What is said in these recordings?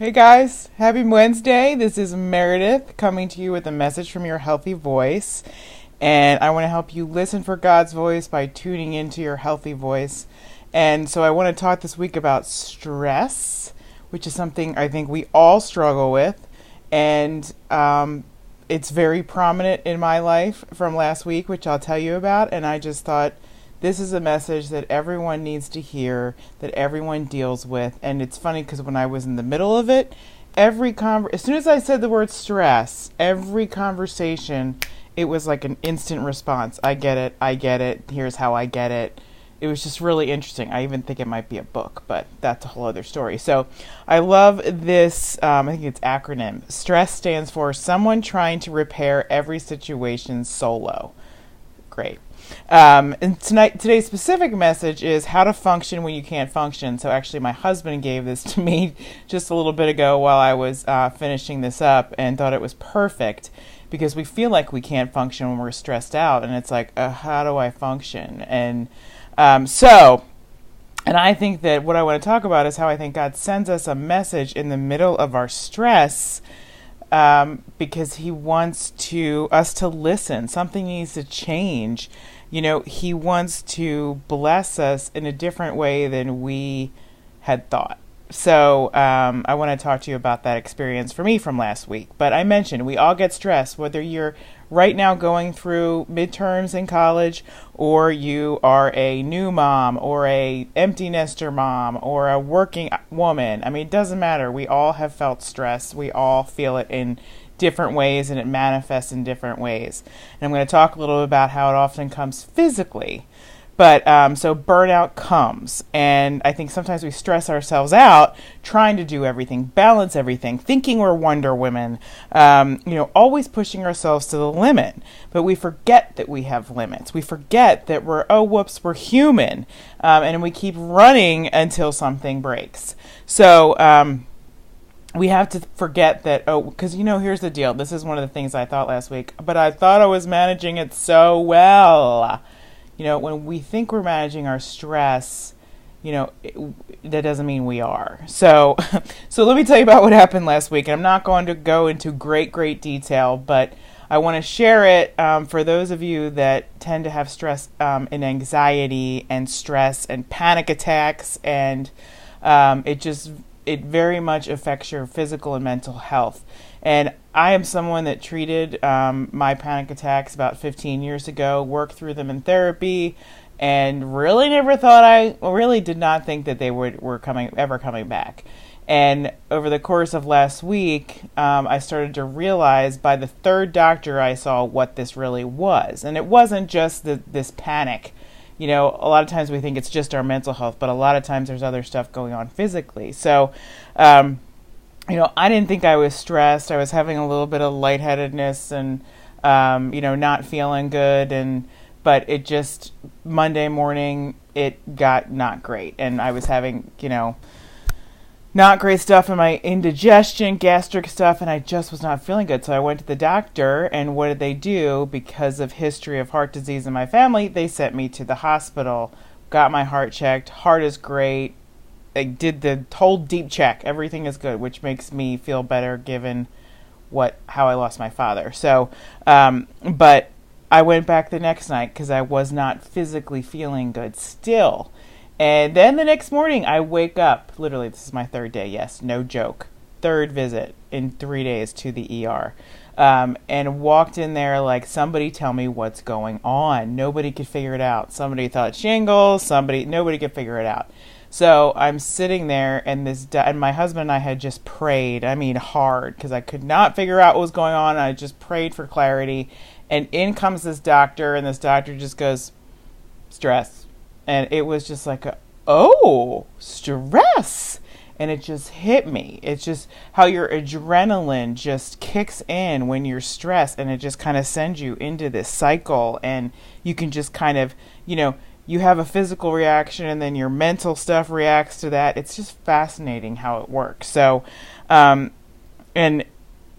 Hey guys, happy Wednesday. This is Meredith coming to you with a message from your healthy voice. And I want to help you listen for God's voice by tuning into your healthy voice. And so I want to talk this week about stress, which is something I think we all struggle with. And it's very prominent in my life from last week, which I'll tell you about. And I just thought, this is a message that everyone needs to hear, that everyone deals with. And it's funny because when I was in the middle of it, as soon as I said the word stress, every conversation, it was like an instant response. I get it, here's how I get it. It was just really interesting. I even think it might be a book, but that's a whole other story. So I love this, I think it's acronym. Stress stands for someone trying to repair every situation solo. Great. And today's specific message is how to function when you can't function. So actually my husband gave this to me just a little bit ago while I was finishing this up and thought it was perfect because we feel like we can't function when we're stressed out. And it's like, how do I function? And and I think that what I want to talk about is how I think God sends us a message in the middle of our stress because he wants us to listen. Something needs to change. He wants to bless us in a different way than we had thought. So I want to talk to you about that experience for me from last week. But I mentioned we all get stressed, whether you're right now going through midterms in college, or you are a new mom, or a empty nester mom, or a working woman. I mean, it doesn't matter. We all have felt stress. We all feel it in different ways, and it manifests in different ways. And I'm going to talk a little bit about how it often comes physically. But so burnout comes, and I think sometimes we stress ourselves out trying to do everything, balance everything, thinking we're Wonder Women, always pushing ourselves to the limit. But we forget that we have limits. We forget that we're human, and we keep running until something breaks. So we have to forget that, because, here's the deal. This is one of the things I thought last week, but I thought I was managing it so well. When we think we're managing our stress, that doesn't mean we are. So let me tell you about what happened last week. And I'm not going to go into great detail, but I want to share it for those of you that tend to have stress and anxiety and stress and panic attacks. And it very much affects your physical and mental health. And I am someone that treated my panic attacks about 15 years ago, worked through them in therapy, and really did not think that they were coming back. And over the course of last week, I started to realize by the third doctor I saw what this really was. And it wasn't just this panic. A lot of times we think it's just our mental health, but a lot of times there's other stuff going on physically. So, I didn't think I was stressed. I was having a little bit of lightheadedness and, not feeling good. But it just, Monday morning, it got not great. And I was having, not great stuff in my indigestion, gastric stuff, and I just was not feeling good. So I went to the doctor, and what did they do? Because of history of heart disease in my family, they sent me to the hospital, got my heart checked. Heart is great. They did the whole deep check. Everything is good, which makes me feel better given how I lost my father. So, but I went back the next night because I was not physically feeling good still. And then the next morning I wake up, literally this is my third day, yes, no joke, third visit in 3 days to the ER. And walked in there like, somebody tell me what's going on. Nobody could figure it out. Somebody thought shingles, nobody could figure it out. So I'm sitting there, and my husband and I had just prayed, hard, because I could not figure out what was going on. I just prayed for clarity, and in comes this doctor, and this doctor just goes, stress. And it was just like, stress. And it just hit me. It's just how your adrenaline just kicks in when you're stressed, and it just kind of sends you into this cycle, and you can just kind of, you have a physical reaction and then your mental stuff reacts to that. It's just fascinating how it works. So, and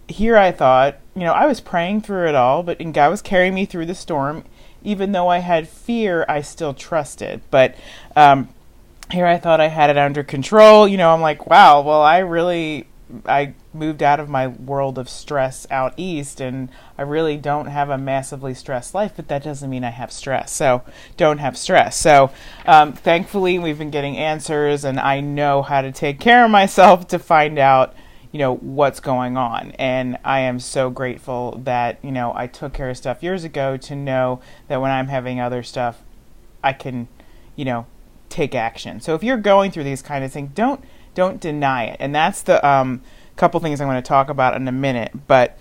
here I thought, I was praying through it all, but God was carrying me through the storm. Even though I had fear, I still trusted. But here I thought I had it under control. I'm like, wow, well, I really I moved out of my world of stress out east, and I really don't have a massively stressed life, but that doesn't mean I have stress. So don't have stress. So thankfully, we've been getting answers, and I know how to take care of myself to find out, what's going on. And I am so grateful that, I took care of stuff years ago to know that when I'm having other stuff, I can, take action. So if you're going through these kind of things, don't deny it. And that's the couple things I'm going to talk about in a minute. But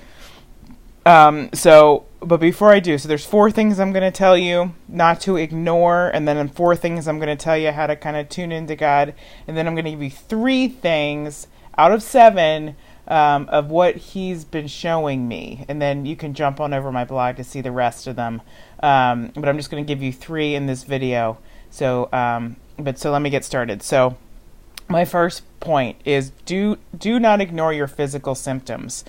but before I do, so there's 4 things I'm going to tell you not to ignore, and then 4 things I'm going to tell you how to kind of tune into God, and then I'm going to give you 3 things out of 7 of what He's been showing me, and then you can jump on over my blog to see the rest of them. But I'm just going to give you 3 in this video. So let me get started. So my first point is do not ignore your physical symptoms.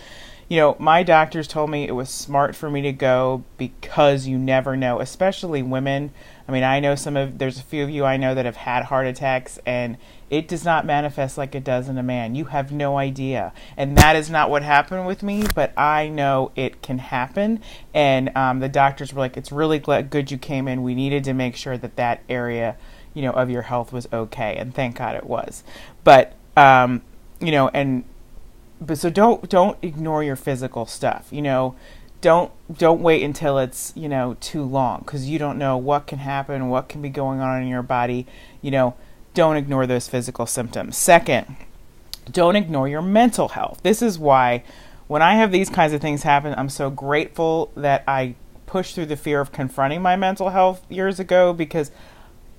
My doctors told me it was smart for me to go because you never know, especially women. I mean, I know there's a few of you I know that have had heart attacks, and it does not manifest like it does in a man. You have no idea. And that is not what happened with me, but I know it can happen. And the doctors were like, it's really good you came in. We needed to make sure that area, of your health was okay. And thank God it was. But, but so don't ignore your physical stuff. Don't wait until it's, too long, because you don't know what can happen, what can be going on in your body. Don't ignore those physical symptoms. Second, don't ignore your mental health. This is why when I have these kinds of things happen, I'm so grateful that I pushed through the fear of confronting my mental health years ago, because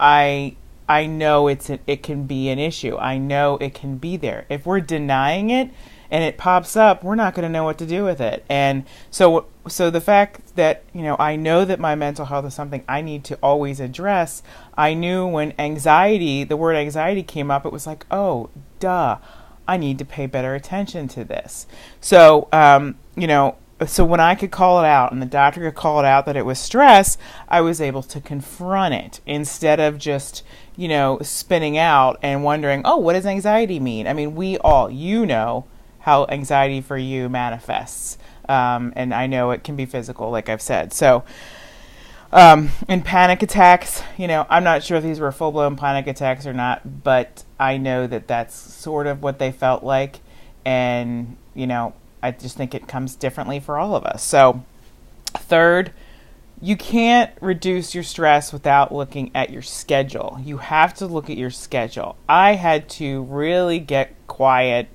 I know it can be an issue. I know it can be there. If we're denying it and it pops up, we're not going to know what to do with it. And so the fact that, I know that my mental health is something I need to always address. I knew when the word anxiety came up, it was like, oh, duh, I need to pay better attention to this. So, so when I could call it out and the doctor could call it out that it was stress, I was able to confront it instead of just, spinning out and wondering, oh, what does anxiety mean? I mean, we all, how anxiety for you manifests. And I know it can be physical, like I've said. So, in panic attacks, I'm not sure if these were full-blown panic attacks or not, but I know that that's sort of what they felt like. And, I just think it comes differently for all of us. So, third, you can't reduce your stress without looking at your schedule. You have to look at your schedule. I had to really get quiet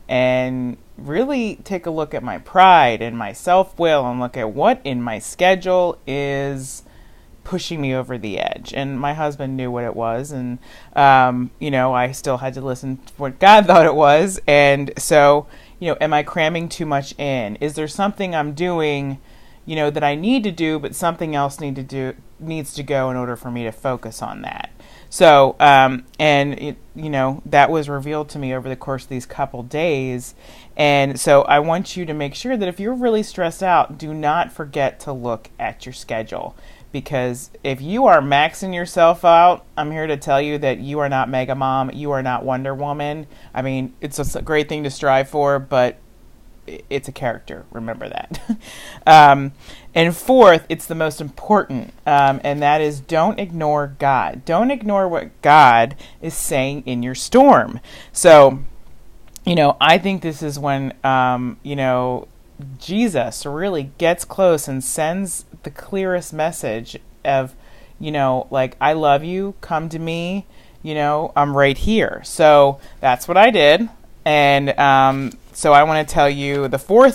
and really take a look at my pride and my self-will and look at what in my schedule is pushing me over the edge. And my husband knew what it was. And, I still had to listen to what God thought it was. And so, am I cramming too much in? Is there something I'm doing, that I need to do, but something else needs to go in order for me to focus on that? So, that was revealed to me over the course of these couple days. And so I want you to make sure that if you're really stressed out, do not forget to look at your schedule. Because if you are maxing yourself out, I'm here to tell you that you are not Mega Mom. You are not Wonder Woman. I mean, it's a great thing to strive for, but it's a character. Remember that. And fourth, it's the most important, and that is don't ignore God. Don't ignore what God is saying in your storm. So, I think this is when, Jesus really gets close and sends the clearest message of, I love you, come to me, I'm right here. So that's what I did. And so I want to tell you the 4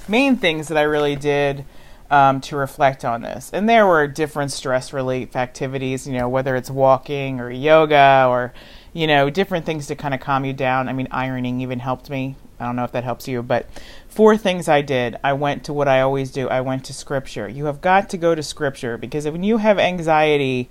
main things that I really did to reflect on this. And there were different stress relief activities, whether it's walking or yoga or, different things to kind of calm you down. I mean, ironing even helped me. I don't know if that helps you, but 4 things I did. I went to what I always do. I went to Scripture. You have got to go to Scripture, because when you have anxiety,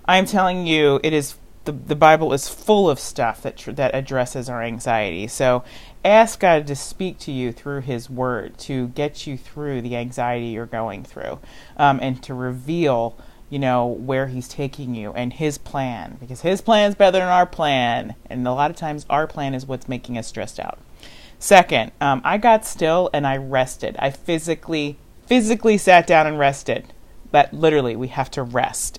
I'm telling you, it is the Bible is full of stuff that addresses our anxiety. So ask God to speak to you through His Word to get you through the anxiety you're going through, and to reveal, where He's taking you and His plan, because His plan is better than our plan. And a lot of times our plan is what's making us stressed out. Second, I got still and I rested. I physically sat down and rested. That literally, we have to rest.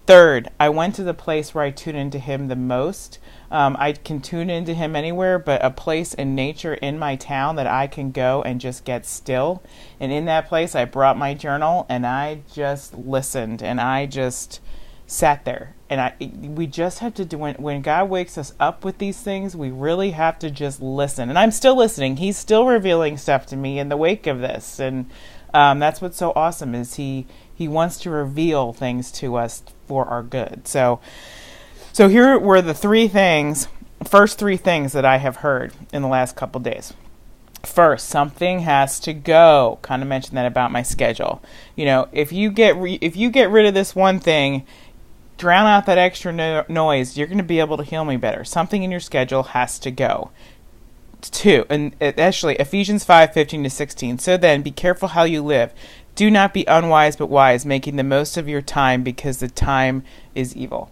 Third, I went to the place where I tune into him the most. I can tune into him anywhere, but a place in nature in my town that I can go and just get still. And in that place, I brought my journal and I just listened and I just sat there. And we just have to do, when God wakes us up with these things, we really have to just listen. And I'm still listening. He's still revealing stuff to me in the wake of this. And that's what's so awesome is he wants to reveal things to us for our good. So here were the first three things that I have heard in the last couple days. First, something has to go. Kind of mentioned that about my schedule. If you get rid of this one thing, drown out that extra noise, you're going to be able to heal me better. Something in your schedule has to go. 2, and actually Ephesians 5:15-16. So then, be careful how you live. Do not be unwise but wise, making the most of your time because the time is evil.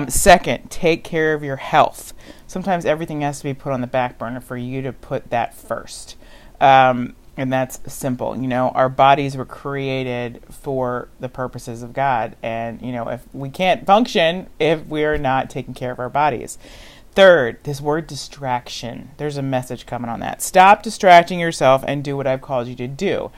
Second, take care of your health. Sometimes everything has to be put on the back burner for you to put that first. And that's simple. Our bodies were created for the purposes of God. And, if we can't function if we're not taking care of our bodies. Third, this word distraction. There's a message coming on that. Stop distracting yourself and do what I've called you to do.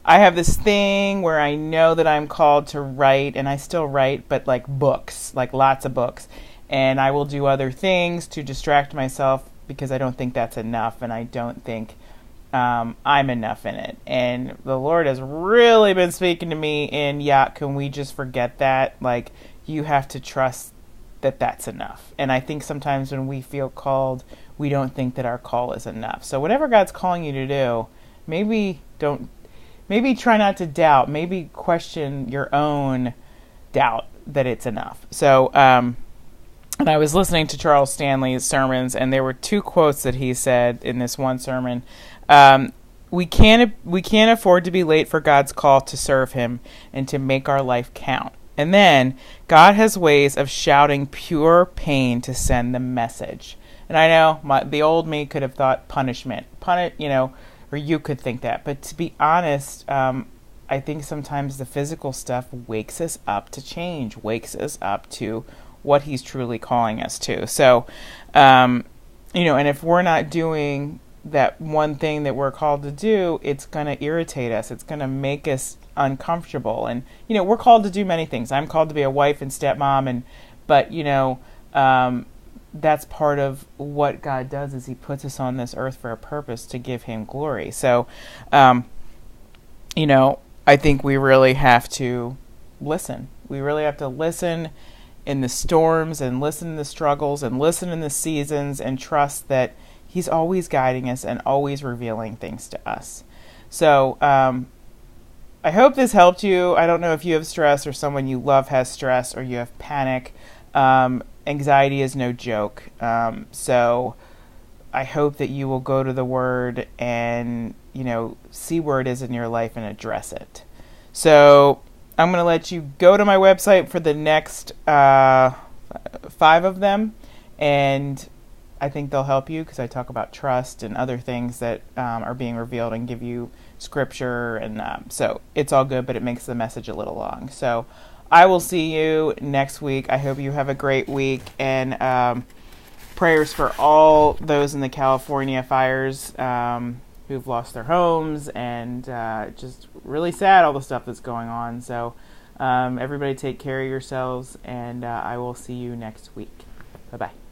I have this thing where I know that I'm called to write, and I still write, but like books, like lots of books. And I will do other things to distract myself because I don't think that's enough, and I don't think I'm enough in it. And the Lord has really been speaking to me in, can we just forget that? Like, you have to trust that that's enough. And I think sometimes when we feel called, we don't think that our call is enough. So whatever God's calling you to do, maybe try not to doubt. Maybe question your own doubt that it's enough. So, and I was listening to Charles Stanley's sermons, and there were 2 quotes that he said in this one sermon. We can't afford to be late for God's call to serve him and to make our life count. And then, God has ways of shouting pure pain to send the message. And I know the old me could have thought punishment. Or you could think that. But to be honest, I think sometimes the physical stuff wakes us up to change, wakes us up to what he's truly calling us to. So, and if we're not doing that one thing that we're called to do, it's going to irritate us. It's going to make us uncomfortable. And, we're called to do many things. I'm called to be a wife and stepmom, but that's part of what God does is he puts us on this earth for a purpose to give him glory. So, I think we really have to listen. We really have to listen in the storms and listen in the struggles and listen in the seasons and trust that he's always guiding us and always revealing things to us. So, I hope this helped you. I don't know if you have stress or someone you love has stress or you have panic. Anxiety is no joke. So I hope that you will go to the Word and, see where it is in your life and address it. So I'm going to let you go to my website for the next 5 of them. And I think they'll help you because I talk about trust and other things that are being revealed and give you scripture. And so it's all good, but it makes the message a little long. So I will see you next week. I hope you have a great week, and prayers for all those in the California fires who've lost their homes, and just really sad all the stuff that's going on. So everybody take care of yourselves, and I will see you next week. Bye-bye.